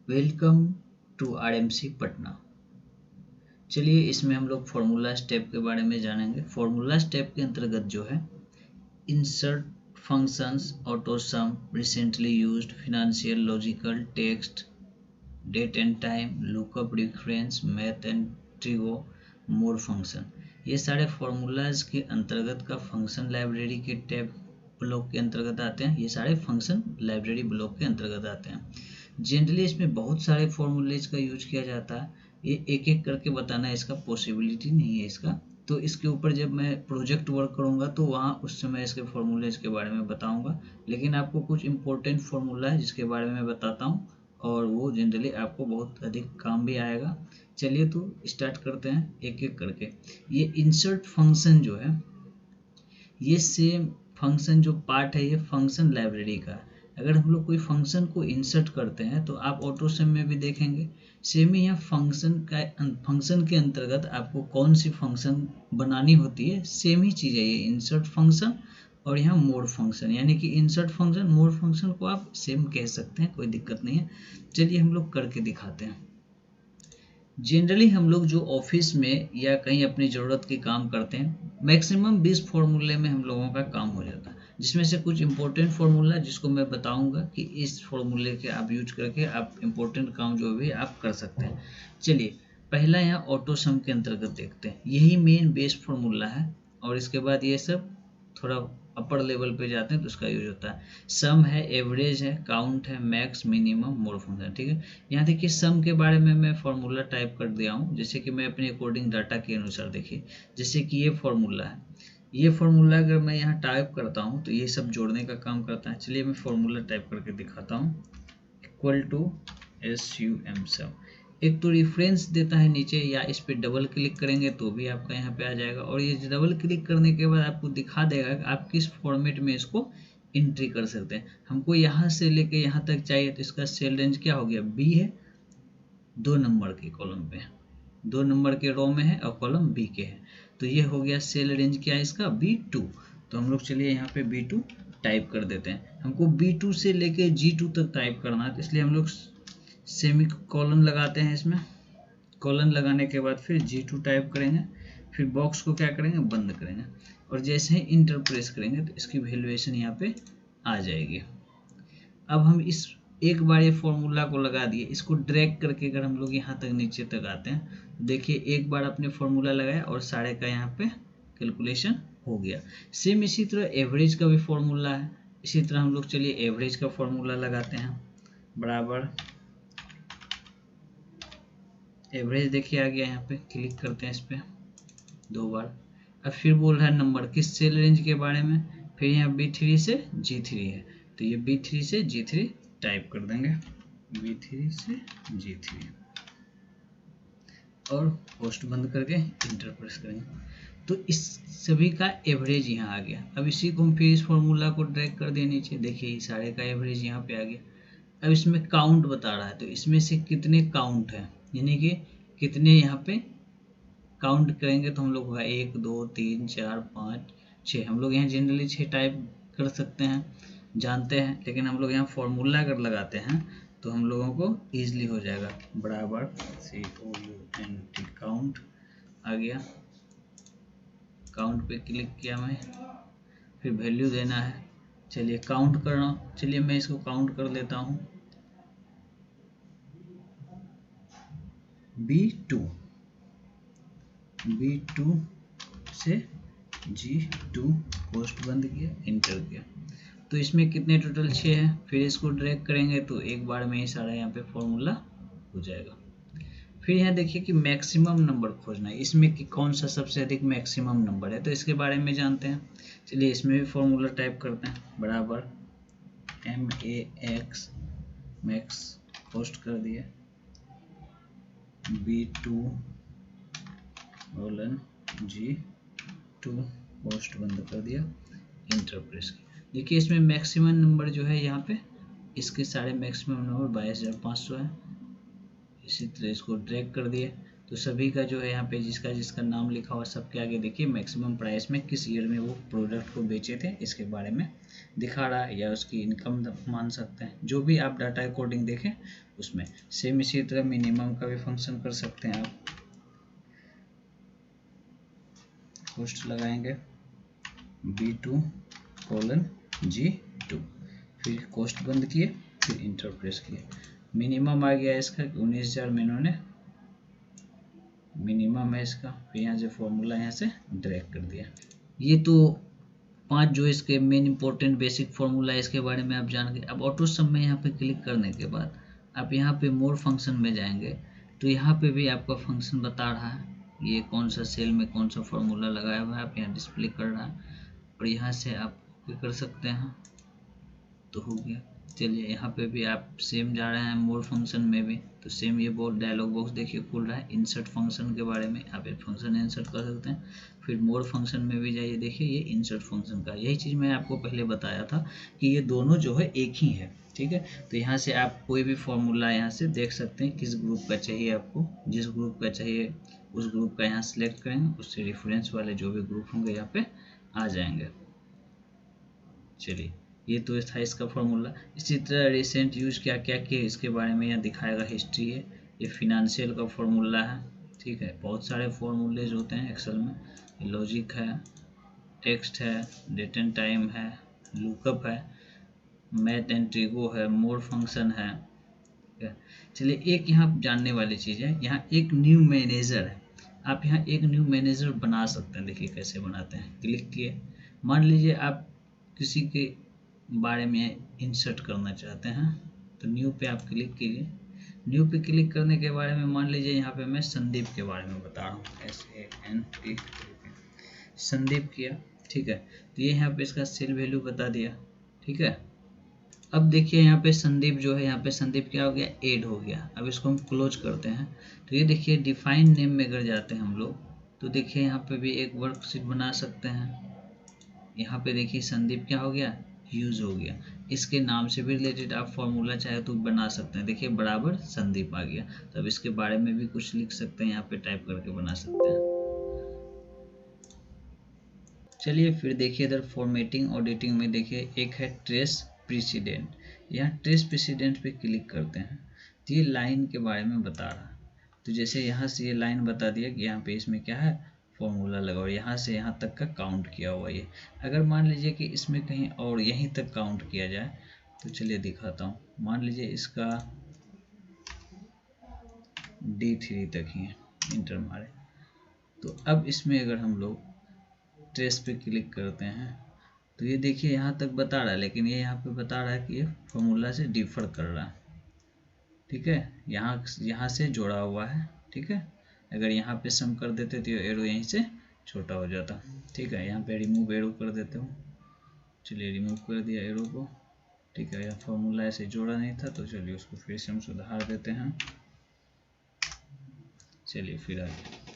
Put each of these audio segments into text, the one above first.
Welcome to RMC Patna. चलिए इसमें हम लोग फॉर्मूला स्टेप के बारे में जानेंगे। फॉर्मूला स्टेप के अंतर्गत जो है insert functions, auto sum, recently used, financial, logical, text, date and time, lookup, reference, math and trigo, more function, ये सारे फॉर्मूलाज के अंतर्गत का फंक्शन लाइब्रेरी के टैब ब्लॉक के अंतर्गत आते हैं। ये सारे फंक्शन लाइब्रेरी ब्लॉक के अंतर्गत आते हैं। जनरली इसमें बहुत सारे फॉर्मूलेज का यूज किया जाता है। ये एक एक करके बताना इसका पॉसिबिलिटी नहीं है इसका, तो इसके ऊपर जब मैं प्रोजेक्ट वर्क करूंगा तो वहाँ उस समय इसके फॉर्मूलेज के बारे में बताऊंगा। लेकिन आपको कुछ इंपॉर्टेंट फॉर्मूला है जिसके बारे में बताता हूँ और वो जनरली आपको बहुत अधिक काम भी आएगा। चलिए तो स्टार्ट करते हैं एक एक करके। ये इंसर्ट फंक्शन जो है, ये सेम फंक्शन जो पार्ट है ये फंक्शन लाइब्रेरी का है। अगर हम लोग कोई फंक्शन को इंसर्ट करते हैं तो आप ऑटो सम में भी देखेंगे सेम ही यहाँ फंक्शन के अंतर्गत आपको कौन सी फंक्शन बनानी होती है, सेम ही चीज़ है ये इंसर्ट फंक्शन और यहाँ मोर फंक्शन, यानी कि इंसर्ट फंक्शन मोर फंक्शन को आप सेम कह सकते हैं, कोई दिक्कत नहीं है। चलिए हम लोग करके दिखाते हैं। जनरली हम लोग जो ऑफिस में या कहीं अपनी ज़रूरत के काम करते हैं, मैक्सिमम 20 फार्मूले में हम लोगों का काम हो जाता है, जिसमें से कुछ इंपॉर्टेंट फार्मूला जिसको मैं बताऊंगा कि इस फार्मूले के आप यूज करके आप इंपॉर्टेंट काम जो भी आप कर सकते हैं। चलिए पहला यहाँ ऑटो सम के अंतर्गत देखते हैं, यही मेन बेस फार्मूला है और इसके बाद ये सब थोड़ा अपर लेवल पे जाते हैं तो उसका यूज होता है। सम है, एवरेज है, काउंट है, मैक्स, मिनिमम, मोर फंक्शन। ठीक है, यहाँ देखिए सम के बारे में मैं फॉर्मूला टाइप कर दिया हूँ, जैसे कि मैं अपने अकॉर्डिंग डाटा के अनुसार देखिए, जैसे कि ये फॉर्मूला है, ये फॉर्मूला अगर मैं यहाँ टाइप करता हूँ तो ये सब जोड़ने का काम करता है। चलिए मैं फॉर्मूला टाइप करके दिखाता हूँ। इक्वल टू SUM सम, एक तो रेफरेंस देता है नीचे, या इस पर डबल क्लिक करेंगे तो भी आपका यहाँ पे आ जाएगा और ये डबल क्लिक करने के बाद आपको दिखा देगा कि आप किस फॉर्मेट में इसको एंट्री कर सकते हैं। हमको यहाँ से लेके यहाँ तक चाहिए तो इसका सेल रेंज क्या हो गया, बी है, 2 नंबर के कॉलम पे, 2 नंबर के रो में है और कॉलम बी के है, तो ये हो गया सेल रेंज क्या है इसका, B2। तो हम लोग चलिए यहाँ पे B2 टाइप कर देते हैं। हमको B2 से लेके G2 तक टाइप करना है, तो इसलिए हम लोग सेमी कॉलन लगाते हैं। इसमें कॉलन लगाने के बाद फिर G2 टाइप करेंगे, फिर बॉक्स को क्या करेंगे, बंद करेंगे और जैसे ही इंटर प्रेस करेंगे तो इसकी वैल्यूएशन यहाँ पे आ जाएगी। अब हम इस एक बार ये फॉर्मूला को लगा दिए, इसको ड्रैग करके अगर हम लोग यहाँ तक नीचे तक आते हैं, देखिए एक बार अपने फॉर्मूला लगाया और सारे का यहाँ पे कैलकुलेशन हो गया। सेम इसी तरह एवरेज का भी फॉर्मूला है, इसी तरह हम लोग चलिए एवरेज का फॉर्मूला लगाते हैं, बराबर एवरेज देखिए आ गया, यहाँ पे क्लिक करते हैं इस पर 2 बार। अब फिर बोल रहा है नंबर किस सेल रेंज के बारे में, फिर यहाँ B3 से G3 है, तो ये B3 से G3 टाइप कर देंगे, B3 से G3 और पोस्ट बंद करके इंटर प्रेस करेंगे, तो इस सभी का एवरेज यहाँ आ गया। अब इसी को हम फिर इस फॉर्मूला को ड्रैग कर दिए नीचे, देखिए सारे का एवरेज यहाँ पे आ गया। अब इसमें काउंट बता रहा है, तो इसमें से कितने काउंट है, यानी कि कितने यहाँ पे काउंट करेंगे तो हम लोग होगा 1 2 3 4 5 6, हम लोग यहाँ जनरली 6 टाइप कर सकते हैं, जानते हैं, लेकिन हम लोग यहाँ फॉर्मूला अगर लगाते हैं तो हम लोगों को ईजिली हो जाएगा, बराबर COUNT काउंट आ गया। काउंट पे क्लिक किया मैं, फिर वैल्यू देना है, चलिए काउंट करना, चलिए मैं इसको काउंट कर लेता हूँ, B2 से G2 पोस्ट बंद किया, इंटर किया, तो इसमें कितने टोटल 6 है। फिर इसको ड्रैग करेंगे तो एक बार में ही सारा यहाँ पे फॉर्मूला हो जाएगा। फिर यहाँ देखिए कि मैक्सिमम नंबर खोजना है, इसमें कि कौन सा सबसे अधिक मैक्सिमम नंबर है, तो इसके बारे में जानते हैं। चलिए इसमें भी फॉर्मूला टाइप करते हैं, बराबर MAX मैक्स पोस्ट कर दिए, B2 G2 पोस्ट बंद कर दिया, इंटर प्रेस किया। देखिए इसमें मैक्सिमम नंबर जो है यहाँ पे, इसके सारे मैक्सिमम नंबर 22,500 है। इसी तरह इसको ड्रैग कर दिए तो सभी का जो है यहाँ पे जिसका जिसका नाम लिखा हुआ सबके आगे देखिए मैक्सिमम प्राइस में किस ईयर में वो प्रोडक्ट को बेचे थे इसके बारे में दिखा रहा है, या उसकी इनकम मान सकते हैं, जो भी आप डाटा कोडिंग देखें उसमें। सेम इसी तरह मिनिमम का भी फंक्शन कर सकते हैं आप। कॉस्ट लगाएंगे B2:G2, फिर कॉस्ट बंद किए, फिर इंटर प्रेस किए। मिनिमम आ गया इसका 19,000 में इन्होंने मिनिमम है इसका, फिर यहाँ से फॉर्मूला यहाँ से ड्रैग कर दिया। ये तो 5 जो इसके मेन इंपॉर्टेंट बेसिक फॉर्मूला है, इसके बारे में आप जान गए। अब ऑटो सम में यहाँ पे क्लिक करने के बाद आप यहाँ पे मोर फंक्शन में जाएंगे, तो यहाँ पे भी आपका फंक्शन बता रहा है ये कौन सा सेल में कौन सा फॉर्मूला लगाया हुआ है, आप यहाँ डिस्प्ले कर रहा है, और यहाँ से आप क्या कर सकते हैं, तो हो गया। चलिए यहाँ पे भी आप सेम जा रहे हैं मोर फंक्शन में भी, तो सेम ये बोल डायलॉग बॉक्स देखिए खुल रहा है इंसर्ट फंक्शन के बारे में, आप एक फंक्शन इंसर्ट कर सकते हैं। फिर मोर फंक्शन में भी जाइए, देखिए ये इंसर्ट फंक्शन का, यही चीज़ मैं आपको पहले बताया था कि ये दोनों जो है एक ही है, ठीक है। तो यहाँ से आप कोई भी फॉर्मूला यहाँ से देख सकते हैं किस ग्रुप का चाहिए आपको, जिस ग्रुप का चाहिए उस ग्रुप का यहाँ सेलेक्ट करेंगे, उससे रेफरेंस वाले जो भी ग्रुप होंगे यहाँ पे आ जाएंगे। चलिए ये तो था इसका फॉर्मूला। इसी तरह रिसेंट यूज क्या क्या किया इसके बारे में यहाँ दिखाएगा, हिस्ट्री है, ये फिनेंशियल का फॉर्मूला है, ठीक है। बहुत सारे फॉर्मूलेज होते हैं एक्सेल में, लॉजिक है, टेक्स्ट है, डेट एंड टाइम है, लुकअप है, मैथ एंड ट्रिगो है, मोर फंक्शन है, ठीक है। चलिए एक यहाँ जानने वाली चीज़ है, यहाँ एक न्यू मैनेजर है, आप यहाँ एक न्यू मैनेजर बना सकते हैं। देखिए कैसे बनाते हैं, क्लिक किए, मान लीजिए आप किसी के बारे में इंसर्ट करना चाहते हैं, तो न्यू पे आप क्लिक कीजिए। न्यू पे क्लिक करने के बारे में मान लीजिए यहाँ पे मैं संदीप के बारे में बता रहा हूँ, SANP संदीप किया, ठीक है। तो ये यहाँ पे इसका सेल वैल्यू बता दिया, ठीक है। अब देखिए यहाँ पे संदीप जो है, यहाँ पे संदीप क्या हो गया, ऐड हो गया। अब इसको हम क्लोज करते हैं, तो ये देखिए डिफाइन नेम में अगर जाते हैं हम लोग, तो देखिए यहाँ पे भी एक वर्कशीट बना सकते हैं। यहाँ पे देखिए संदीप क्या हो गया, यूज हो गया। इसके नाम से भी रिलेटेड आप फॉर्मूला चाहे तो बना सकते हैं, देखिए बराबर संदीप आ गया। तो अब इसके बारे में भी कुछ लिख सकते हैं, यहाँ पे टाइप करके बना सकते हैं। चलिए फिर देखिए इधर फॉर्मेटिंग ऑडिटिंग में देखिए एक है ट्रेस प्रेसिडेंट, यहाँ ट्रेस प्रेसिडेंट पे क्लिक करते हैं, तो ये लाइन के बारे में बता रहा है। तो जैसे यहाँ से ये लाइन बता दिया कि यहाँ पे इसमें क्या है, फॉर्मूला लगा, और यहाँ से यहाँ तक का काउंट किया हुआ ये। अगर मान लीजिए कि इसमें कहीं और यहीं तक काउंट किया जाए, तो चलिए दिखाता हूँ। मान लीजिए इसका D3 तक ही है, इंटर मारे, तो अब इसमें अगर हम लोग ट्रेस पे क्लिक करते हैं, तो ये देखिए यहाँ तक बता रहा है, लेकिन ये यहाँ पे बता रहा है कि ये फॉर्मूला से डिफर कर रहा है, ठीक है। यहाँ से जोड़ा हुआ है, ठीक है। अगर यहाँ पे सम कर देते तो एरो यहीं से छोटा हो जाता, ठीक है। यहाँ पे रिमूव एरो कर देते हो, चलिए रिमूव कर दिया एरो को, ठीक है। यह फॉर्मूला ऐसे जोड़ा नहीं था, तो चलिए उसको फिर से हम सुधार देते हैं। चलिए फिर आगे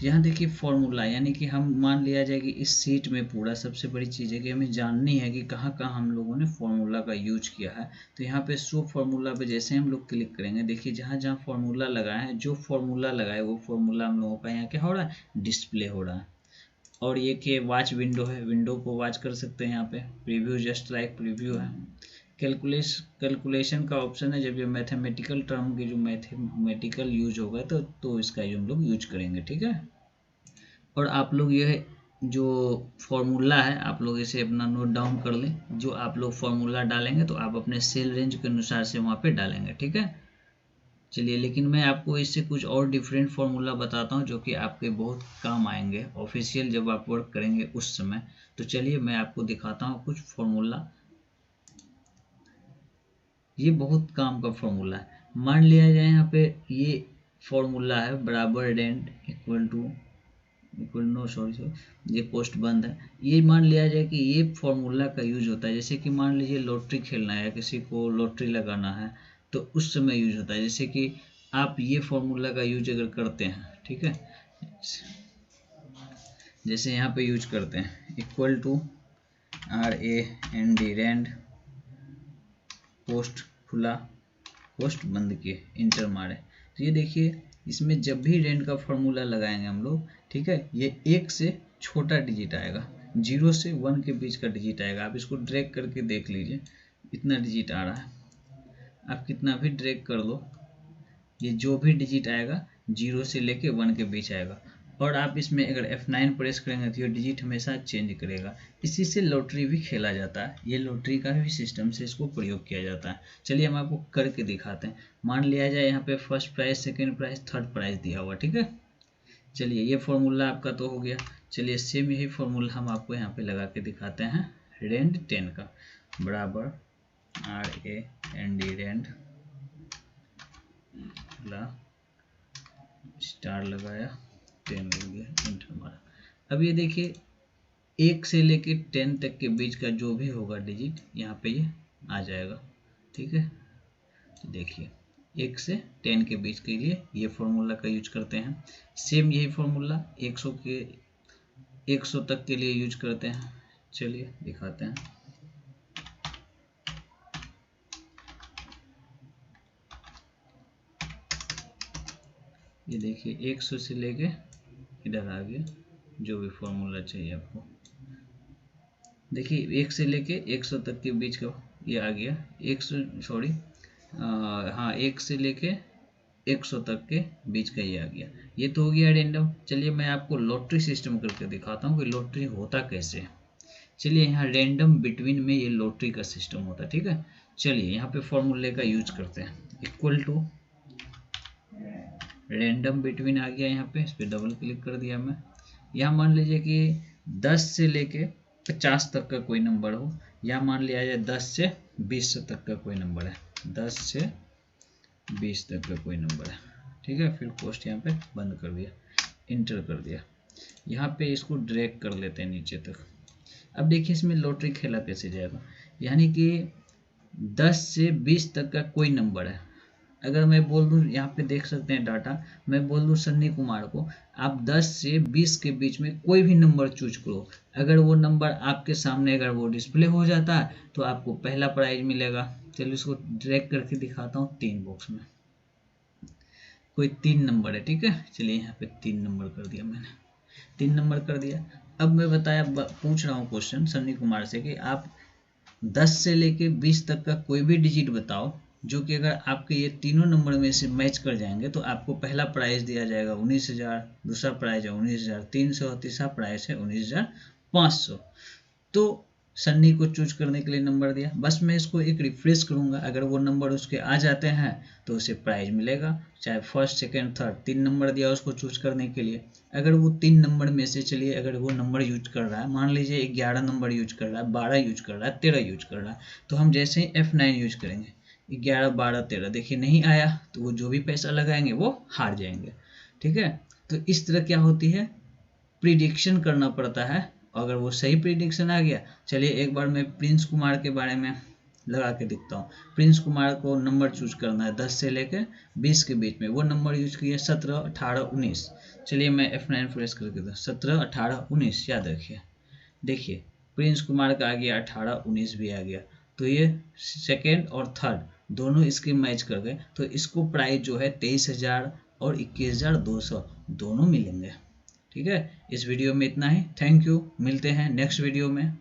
यहाँ देखिए फॉर्मूला, यानी कि हम मान लिया जाए कि इस सीट में पूरा सबसे बड़ी चीज़ है कि हमें जाननी है कि कहाँ कहाँ हम लोगों ने फॉर्मूला का यूज किया है। तो यहाँ पे शो फॉर्मूला पे जैसे हम लोग क्लिक करेंगे, देखिए जहाँ जहाँ फॉर्मूला लगाए हैं, जो फॉर्मूला लगाए वो फॉर्मूला हम लोगों का यहाँ क्या हो रहा है, डिस्प्ले हो रहा है। और ये कि वॉच विंडो है, विंडो को वॉच कर सकते हैं। यहाँ पे प्रीव्यू जस्ट लाइक प्रीव्यू है। कैलकुलेशन का ऑप्शन है, जब ये मैथमेटिकल टर्म की जो मैथमेटिकल यूज होगा तो इसका हम लोग यूज करेंगे, ठीक है। और आप लोग ये जो फॉर्मूला है आप लोग इसे अपना नोट डाउन कर लें, जो आप लोग फॉर्मूला डालेंगे तो आप अपने सेल रेंज के अनुसार से वहाँ पे डालेंगे, ठीक है। चलिए लेकिन मैं आपको इससे कुछ और डिफरेंट फॉर्मूला बताता हूँ जो कि आपके बहुत काम आएंगे ऑफिशियल जब आप वर्क करेंगे उस समय। तो चलिए मैं आपको दिखाता हूँ कुछ फॉर्मूला, ये बहुत काम का फॉर्मूला है। मान लिया जाए यहाँ पे ये फॉर्मूला है बराबर रेंट इक्वल नो सॉरी ये पोस्ट बंद है। ये मान लिया जाए कि ये फॉर्मूला का यूज होता है, जैसे कि मान लीजिए लॉटरी खेलना है, किसी को लॉटरी लगाना है, तो उस समय यूज होता है। जैसे कि आप ये फॉर्मूला का यूज अगर करते हैं, ठीक है, जैसे यहाँ पे यूज करते हैं equal to RAND rand post खुला पोस्ट बंद किए इंटर मारे, तो ये देखिए इसमें जब भी रेंट का फॉर्मूला लगाएंगे हम लोग, ठीक है, ये एक से छोटा डिजिट आएगा, 0 से 1 के बीच का डिजिट आएगा। आप इसको ड्रैग करके देख लीजिए, इतना डिजिट आ रहा है। आप कितना भी ड्रैग कर लो, ये जो भी डिजिट आएगा 0 से लेके 1 के बीच आएगा। और आप इसमें अगर F9 प्रेस करेंगे तो ये डिजिट हमेशा चेंज करेगा। इसी से लॉटरी भी खेला जाता है, ये लॉटरी का भी सिस्टम से इसको प्रयोग किया जाता है। चलिए हम आपको करके दिखाते हैं। मान लिया जाए यहाँ पे first prize, second prize, third prize दिया हुआ, ठीक है। चलिए ये फॉर्मूला आपका तो हो गया। चलिए सेम यही फॉर्मूला हम आपको यहाँ पे लगा के दिखाते हैं। रेंड 10 का बराबर RAND रेंड स्टार लगाया, 10 हो गया, इंटर मारा। अब ये देखिए 1 से लेके 10 तक के बीच का जो भी होगा डिजिट यहाँ पे ये आ जाएगा, ठीक है। तो देखिए 1 से 10 के बीच के लिए ये फॉर्मूला का यूज करते हैं। सेम यही फॉर्मूला 100 तक के लिए यूज करते हैं। चलिए दिखाते हैं। ये देखिए 100 से लेके इधर आ गया, जो भी फॉर्मूला चाहिए आपको। देखिए 1 से लेके 100 तक के बीच का ये आ गया। 1 से लेके 100 तक के बीच का ये आ गया। ये तो हो गया रेंडम। चलिए मैं आपको लॉटरी सिस्टम करके दिखाता हूँ कि लॉटरी होता कैसे है। चलिए यहाँ रेंडम बिटवीन में ये लॉटरी का सिस्टम होता है, ठीक है। चलिए यहाँ पे फॉर्मूले का यूज करते हैं। इक्वल टू रेंडम बिटवीन आ गया, यहाँ पे इस पर डबल क्लिक कर दिया मैं। यहाँ मान लीजिए कि 10 से लेके 50 तक का कोई नंबर हो, या मान लिया जाए 10 से 20 तक का कोई नंबर है, 10 से 20 तक का कोई नंबर है, ठीक है। फिर पोस्ट यहाँ पे बंद कर दिया, इंटर कर दिया। यहाँ पे इसको ड्रैग कर लेते हैं नीचे तक। अब देखिए इसमें लॉटरी खेला कैसे जाएगा, यानी कि 10 से 20 तक का कोई नंबर है। अगर मैं बोल दूं, यहाँ पे देख सकते हैं डाटा, मैं बोल दूं सन्नी कुमार को आप 10 से 20 के बीच में कोई भी नंबर चूज करो। अगर वो नंबर आपके सामने अगर वो डिस्प्ले हो जाता है तो आपको पहला प्राइज मिलेगा। चलिए इसको ड्रैग करके दिखाता हूँ। 3 बॉक्स में कोई 3 नंबर है, ठीक है। चलिए यहाँ पे 3 नंबर कर दिया मैंने, 3 नंबर कर दिया। अब मैं पूछ रहा हूँ क्वेश्चन सन्नी कुमार से कि आप 10 से लेके 20 तक का कोई भी डिजिट बताओ, जो कि अगर आपके ये तीनों नंबर में से मैच कर जाएंगे तो आपको पहला प्राइज दिया जाएगा 19,000, दूसरा प्राइज है 19,300, तीसरा प्राइज है 19,500। तो सन्नी को चूज करने के लिए नंबर दिया, बस मैं इसको एक रिफ्रेश करूंगा। अगर वो नंबर उसके आ जाते हैं तो उसे प्राइज मिलेगा, चाहे फर्स्ट, सेकेंड, थर्ड, 3 नंबर दिया उसको चूज करने के लिए। अगर वो 3 नंबर में से, चलिए अगर वो नंबर यूज कर रहा है, मान लीजिए 11 नंबर यूज कर रहा है, 12 यूज कर रहा है, 13 यूज कर रहा है, तो हम जैसे ही F9 यूज करेंगे 11, 12, 13, देखिए नहीं आया तो वो जो भी पैसा लगाएंगे वो हार जाएंगे, ठीक है। तो इस तरह क्या होती है, प्रिडिक्शन करना पड़ता है। अगर वो सही प्रिडिक्शन आ गया, चलिए एक बार मैं प्रिंस कुमार के बारे में लगा के दिखता हूँ। प्रिंस कुमार को नंबर चूज करना है 10 से लेकर 20 के बीच में। वो नंबर यूज किया 17, 18, 19। चलिए मैं F9 प्रेस करके दूँ, 17, 18, 19 याद रखिए। देखिए प्रिंस कुमार का आ गया 18, 19 भी आ गया। तो ये सेकेंड और थर्ड दोनों इसके मैच कर गए, तो इसको प्राइस जो है 23,000 और 21,200 दोनों मिलेंगे, ठीक है। इस वीडियो में इतना ही। थैंक यू, मिलते हैं नेक्स्ट वीडियो में।